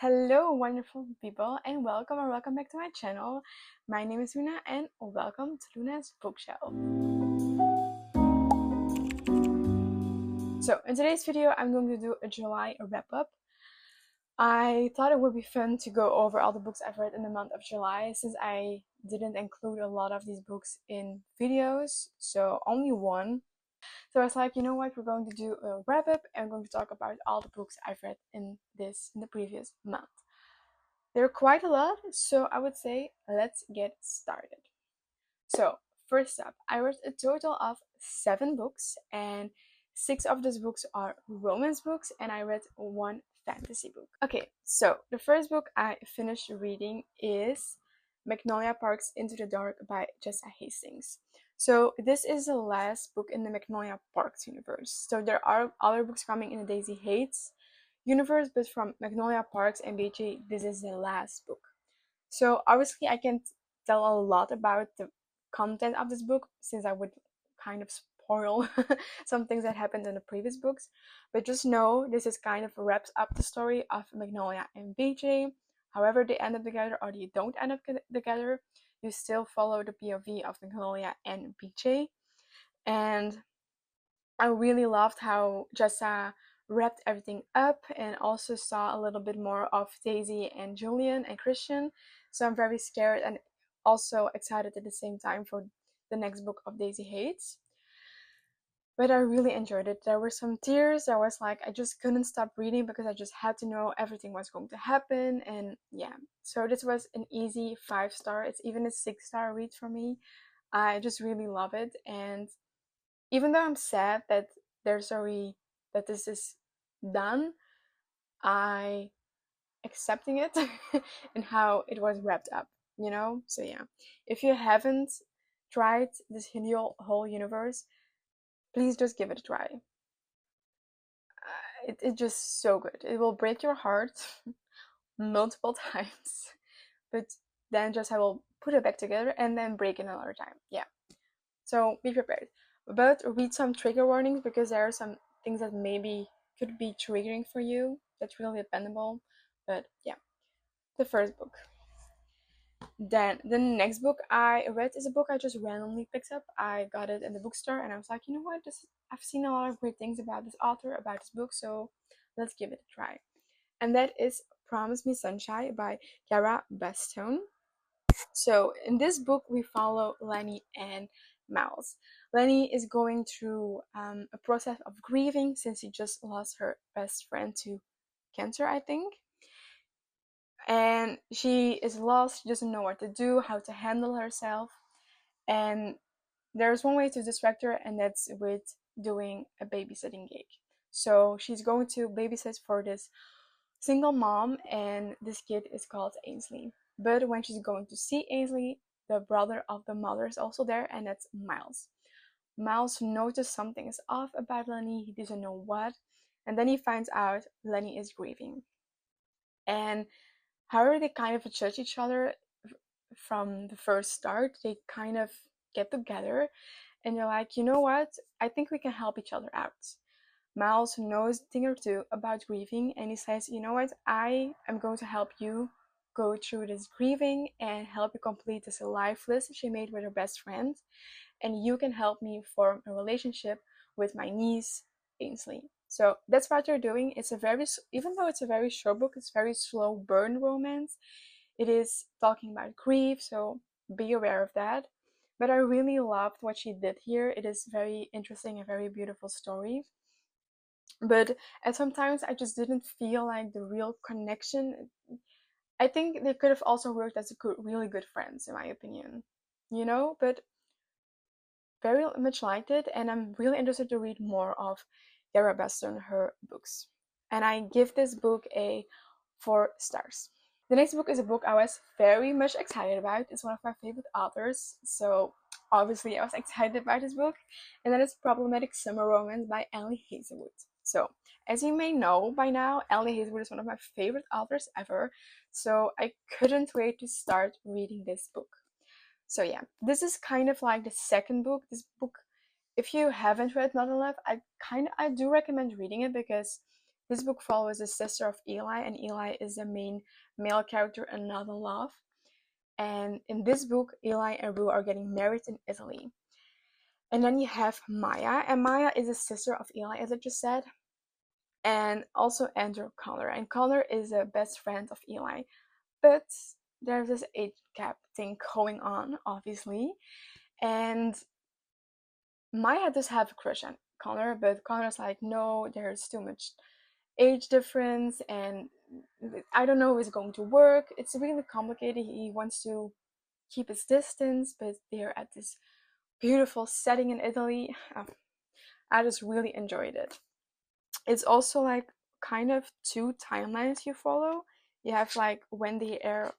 Hello, wonderful people, and welcome back to my channel. My name is Luna, and welcome to Luna's Bookshelf. So, in today's video, I'm going to do a July wrap-up. I thought it would be fun to go over all the books I've read in the month of July, since I didn't include a lot of these books in videos, so only one. So I was like, you know what, we're going to do a wrap-up, and I'm going to talk about all the books I've read in the previous month. There are quite a lot, so I would say let's get started. So, first up, I read a total of 7 books, and 6 of those books are romance books, and I read one fantasy book. Okay, so the first book I finished reading is Magnolia Parks Into the Dark by Jessa Hastings. So, this is the last book in the Magnolia Parks universe. So, there are other books coming in the Daisy Hates universe, but from Magnolia Parks and BG, this is the last book. So obviously I can't tell a lot about the content of this book, since I would kind of spoil some things that happened in the previous books, but just know this is kind of wraps up the story of Magnolia and BJ. However they end up together or they don't end up together, you still follow the POV of Magnolia and BJ. And I really loved how Jessa wrapped everything up and also saw a little bit more of Daisy and Julian and Christian. So I'm very scared and also excited at the same time for the next book of Daisy Hates. But I really enjoyed it. There were some tears. I was like, I just couldn't stop reading because I just had to know everything was going to happen. And yeah, so this was an easy 5-star. It's even a 6-star read for me. I just really love it. And even though I'm sad that that this is done, I accepting it and how it was wrapped up, you know? So yeah. If you haven't tried this whole universe, please just give it a try. It's just so good. It will break your heart multiple times, but then just I will put it back together and then break it another time. Yeah. So be prepared. But read some trigger warnings because there are some things that maybe could be triggering for you. That's really dependable. But yeah, the first book. Then the next book I read is a book I just randomly picked up. I got it in the bookstore and I was like, you know what? I've seen a lot of great things about this author, about this book, so let's give it a try. And that is Promise Me Sunshine by Cara Bestone. So in this book, we follow Lenny and Miles. Lenny is going through a process of grieving since he just lost her best friend to cancer, I think. And she is lost, she doesn't know what to do, how to handle herself. And there's one way to distract her, and that's with doing a babysitting gig. So she's going to babysit for this single mom, and this kid is called Ainsley. But when she's going to see Ainsley, the brother of the mother is also there, and that's Miles. Miles noticed something is off about Lenny, he doesn't know what, and then he finds out Lenny is grieving. And however they kind of judge each other from the first start, they kind of get together and you're like, you know what? I think we can help each other out. Miles knows a thing or two about grieving and he says, you know what? I am going to help you go through this grieving and help you complete this life list she made with her best friend. And you can help me form a relationship with my niece, Ainsley. So that's what they're doing. It's a very, even though it's a very short book, it's very slow burn romance. It is talking about grief, so be aware of that. But I really loved what she did here. It is very interesting and very beautiful story. But at sometimes I just didn't feel like the real connection. I think they could have also worked as really good friends, in my opinion. You know, but very much liked it, and I'm really interested to read more of Yara Beston, her books. And I give this book a 4 stars. The next book is a book I was very much excited about. It's one of my favorite authors, so obviously I was excited about this book, and that is Problematic Summer Romance by Ellie Hazelwood. So, as you may know by now, Ellie Hazelwood is one of my favorite authors ever, so I couldn't wait to start reading this book. So yeah, this is kind of like the second book. This book, if you haven't read Not in Love, I do recommend reading it because This book follows the sister of Eli, and Eli is the main male character in Not in Love. And in this book, Eli and Rue are getting married in Italy. And then you have Maya, and Maya is a sister of Eli, as I just said, and also Andrew Connor. And Connor is a best friend of Eli. But there's this age gap thing going on, obviously. And Maya does have a crush on Connor, but Connor's like, no, there's too much age difference, and I don't know if it's going to work. It's really complicated. He wants to keep his distance, but they're at this beautiful setting in Italy. I just really enjoyed it. It's also like kind of two timelines you follow. You have like when they are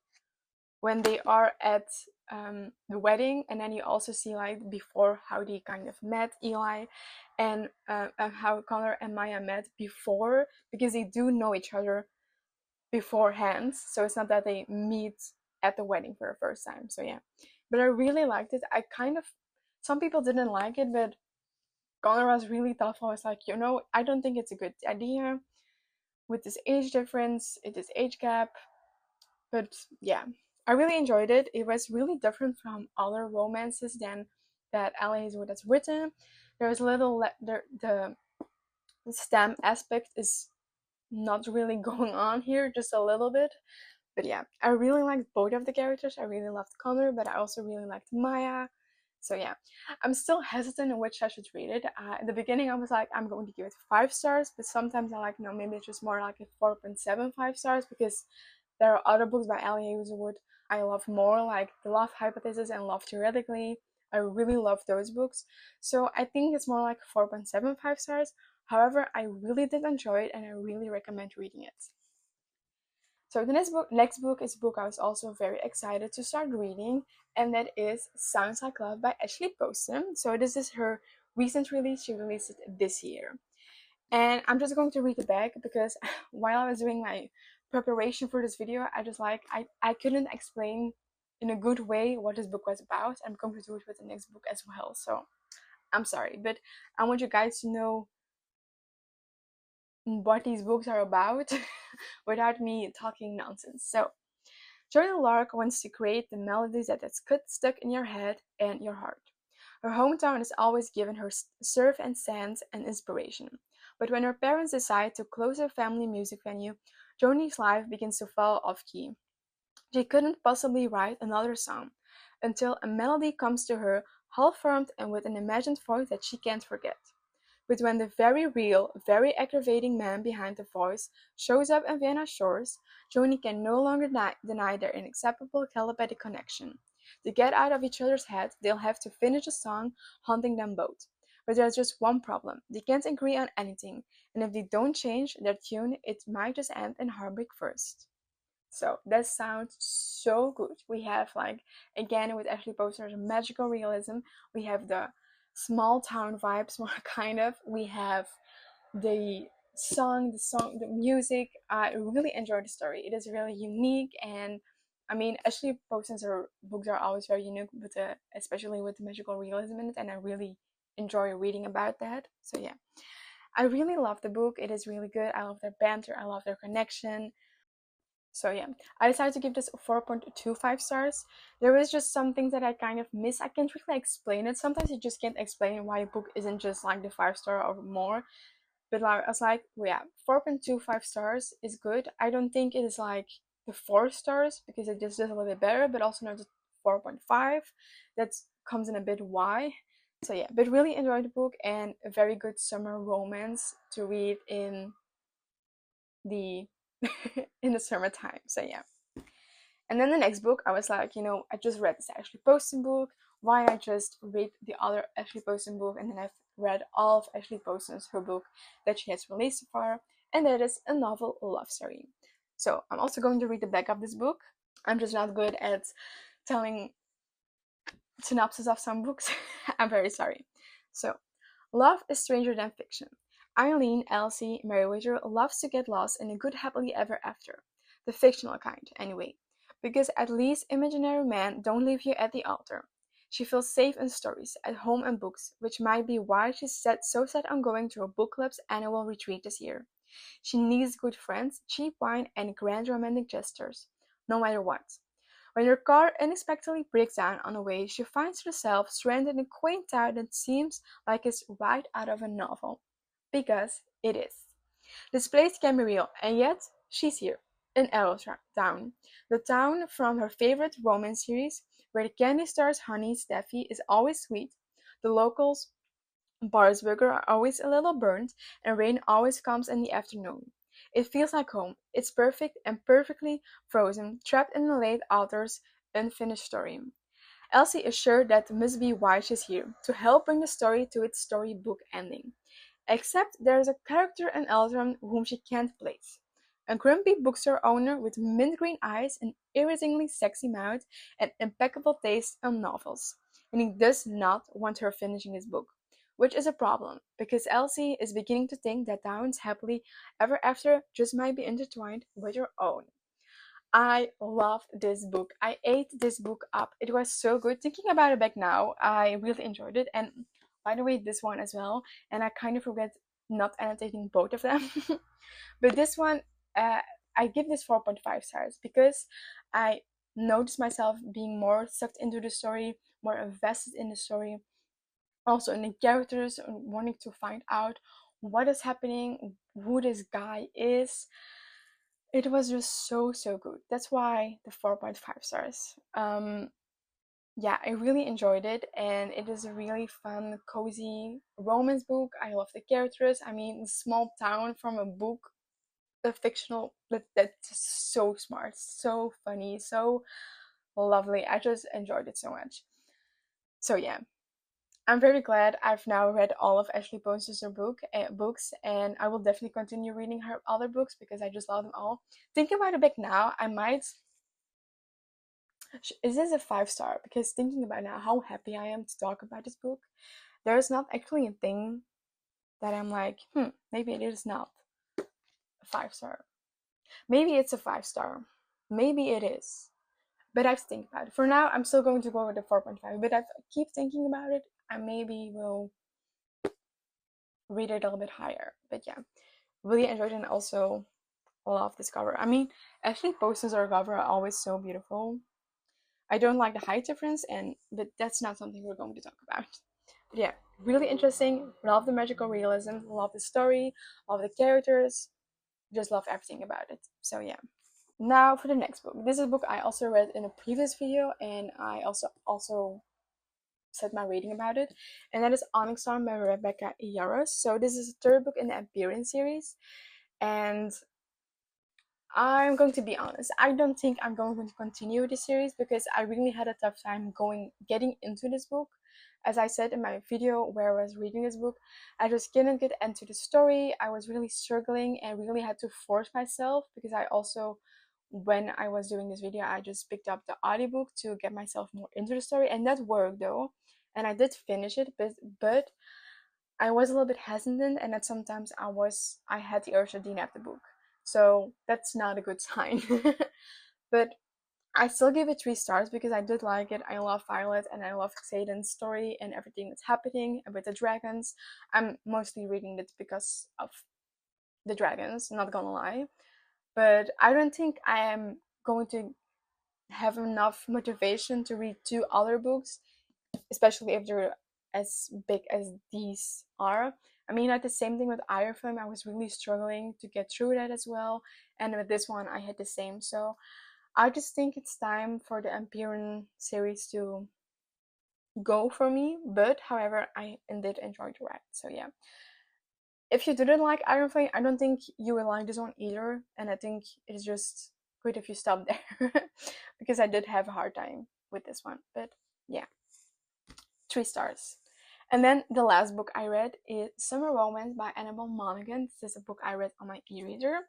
at the wedding, and then you also see like before how they kind of met Eli, and how Connor and Maya met before, because they do know each other beforehand, so it's not that they meet at the wedding for the first time. So yeah, but I really liked it. Some people didn't like it, but Connor was really thoughtful. I was like, I don't think it's a good idea with this age difference, this age gap. But yeah, I really enjoyed it. It was really different from other romances than that Ella Hazelwood has written. There's a little the STEM aspect is not really going on here, just a little bit. But yeah, I really liked both of the characters. I really loved Connor, but I also really liked Maya. So yeah, I'm still hesitant on which I should rate it. In the beginning, I was like, I'm going to give it 5 stars, but sometimes I like, no, maybe it's just more like a 4.75 stars, because there are other books by Ellie Hazelwood I love more, like The Love Hypothesis and Love Theoretically. I really love those books. So I think it's more like 4.75 stars. However, I really did enjoy it, and I really recommend reading it. So the next book is a book I was also very excited to start reading, and that is Sounds Like Love by Ashley Poston. So this is her recent release. She released it this year. And I'm just going to read the back, because while I was doing my preparation for this video, I couldn't explain in a good way what this book was about. I'm going to do it with the next book as well. So I'm sorry, but I want you guys to know what these books are about without me talking nonsense. So, Jordan Lark wants to create the melodies that get stuck in your head and your heart. Her hometown has always given her surf and sand and inspiration. But when her parents decide to close her family music venue, Joni's life begins to fall off key. She couldn't possibly write another song until a melody comes to her, half formed and with an imagined voice that she can't forget. But when the very real, very aggravating man behind the voice shows up on Vienna's shores, Joni can no longer deny their inacceptable telepathic connection. To get out of each other's head, they'll have to finish a song haunting them both. But there's just one problem. They can't agree on anything, and if they don't change their tune, it might just end in heartbreak first. So that sounds so good. We have again with Ashley Posner's magical realism. We have the small town vibes, more kind of. We have the the music. I really enjoy the story. It is really unique, and I mean, Ashley Posner's books are always very unique, but especially with the magical realism in it, and I really enjoy reading about that. So yeah, I really love the book. It is really good. I love their banter. I love their connection. So yeah, I decided to give this 4.25 stars. There is just some things that I kind of miss. I can't really explain it. Sometimes you just can't explain why a book isn't just like the 5 star or more. But I was like, well, yeah, 4.25 stars is good. I don't think it is like the 4 stars, because it just does a little bit better, but also not the 4.5. That comes in a bit why. So yeah, but really enjoyed the book, and a very good summer romance to read in the in the summertime. So yeah. And then the next book, I was like, I just read this Ashley Poston book. Why I just read the other Ashley Poston book, and then I've read all of Ashley Poston's her book that she has released so far, and that is a novel love story. So I'm also going to read the back of this book. I'm just not good at telling synopsis of some books. I'm very sorry. So, love is stranger than fiction. Eileen Elsie Merriweather loves to get lost in a good happily ever after. The fictional kind, anyway. Because at least imaginary men don't leave you at the altar. She feels safe in stories, at home in books, which might be why she's so set on going to a book club's annual retreat this year. She needs good friends, cheap wine, and grand romantic gestures, no matter what. When her car unexpectedly breaks down on the way, she finds herself stranded in a quaint town that seems like it's right out of a novel. Because it is. This place can be real, and yet she's here, in Town, the town from her favorite romance series, where the candy star's honey Steffi is always sweet, the locals' bars burger are always a little burnt, and rain always comes in the afternoon. It feels like home. It's perfect and perfectly frozen, trapped in the late author's unfinished story. Elsie is sure that must be why she's here, to help bring the story to its storybook ending. Except there is a character in Eldron whom she can't place. A grumpy bookstore owner with mint green eyes, an irritatingly sexy mouth, and impeccable taste in novels. And he does not want her finishing his book. Which is a problem, because Elsie is beginning to think that Down's happily ever after just might be intertwined with her own. I loved this book. I ate this book up. It was so good. Thinking about it back now, I really enjoyed it. And by the way, this one as well. And I kind of regret not annotating both of them. But this one, uh, I give this 4.5 stars because I noticed myself being more sucked into the story, more invested in the story, also in the characters, wanting to find out what is happening, who this guy is. It was just so good. That's why the 4.5 stars. Yeah, I really enjoyed it, and it is a really fun, cozy romance book. I love the characters. I mean, small town from a book, a fictional, that's just so smart, so funny, so lovely. I just enjoyed it so much. So yeah, I'm very glad I've now read all of Ashley Post's books, and I will definitely continue reading her other books because I just love them all. Thinking about it back now, I might. Is this a 5 star? Because thinking about now how happy I am to talk about this book, there's not actually a thing that I'm like, maybe it is not a 5 star. Maybe it's a 5 star. Maybe it is. But I have to think about it. For now, I'm still going to go with the 4.5. But I keep thinking about it. I maybe will read it a little bit higher. But yeah, really enjoyed it, and also love this cover. I mean, actually, posters or cover are always so beautiful. I don't like the height difference, but that's not something we're going to talk about. But yeah, really interesting. Love the magical realism. Love the story. Love the characters. Just love everything about it. So yeah. Now for the next book. This is a book I also read in a previous video, and I also said my rating about it, and that is Onyx Storm by Rebecca Yarros. So this is the third book in the Empyrean series, and I'm going to be honest, I don't think I'm going to continue this series because I really had a tough time getting into this book. As I said in my video where I was reading this book, I just couldn't get into the story. I was really struggling and really had to force myself because I also, when I was doing this video, I just picked up the audiobook to get myself more into the story, and that worked though. And I did finish it, but I was a little bit hesitant, and that sometimes I had the urge to DNF the book. So that's not a good sign. But I still give it 3 stars because I did like it. I love Violet and I love Xaden's story and everything that's happening with the dragons. I'm mostly reading it because of the dragons, not gonna lie. But I don't think I am going to have enough motivation to read 2 other books, especially if they're as big as these are. I mean, like the same thing with Iron Flame, I was really struggling to get through that as well. And with this one, I had the same. So I just think it's time for the Empyrean series to go for me. But however, I did enjoy the ride. So yeah. If you didn't like Iron Flame, I don't think you will like this one either. And I think it is just good if you stop there. Because I did have a hard time with this one. But yeah. 3 stars. And then the last book I read is Summer Romance by Annabelle Monaghan. This is a book I read on my e-reader.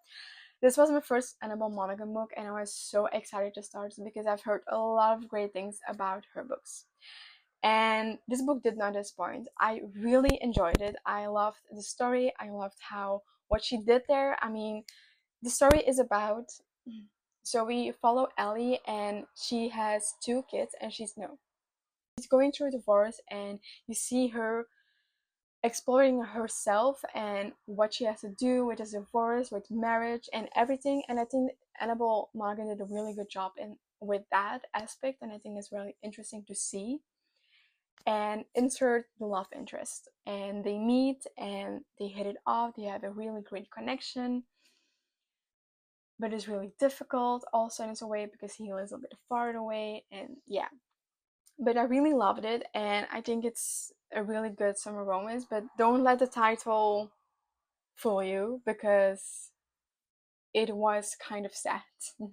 This was my first Annabelle Monaghan book, and I was so excited to start because I've heard a lot of great things about her books. And this book did not disappoint. I really enjoyed it. I loved the story. I loved what she did there. I mean, the story is about, so we follow Ellie, and she has 2 kids, and she's going through a divorce, and you see her exploring herself and what she has to do with this divorce, with marriage, and everything. And I think Annabelle Morgan did a really good job in with that aspect, and I think it's really interesting to see. And insert the love interest, and they meet and they hit it off. They have a really great connection, but it's really difficult also in a way because he lives a bit far away. And yeah, but I really loved it, and I think it's a really good summer romance. But don't let the title fool you, because it was kind of sad,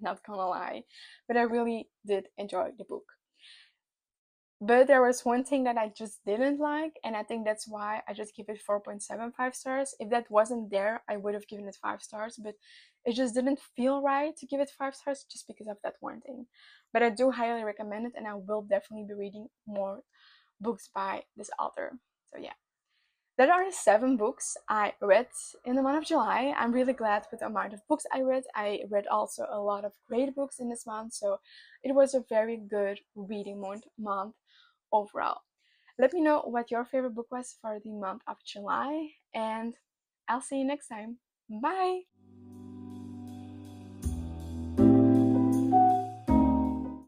not gonna lie. But I really did enjoy the book. But there was one thing that I just didn't like, and I think that's why I just give it 4.75 stars. If that wasn't there, I would have given it 5 stars, but it just didn't feel right to give it 5 stars just because of that one thing. But I do highly recommend it, and I will definitely be reading more books by this author. So yeah. There are 7 books I read in the month of July. I'm really glad with the amount of books I read. I read also a lot of great books in this month, so it was a very good reading month overall. Let me know what your favorite book was for the month of July, and I'll see you next time. Bye!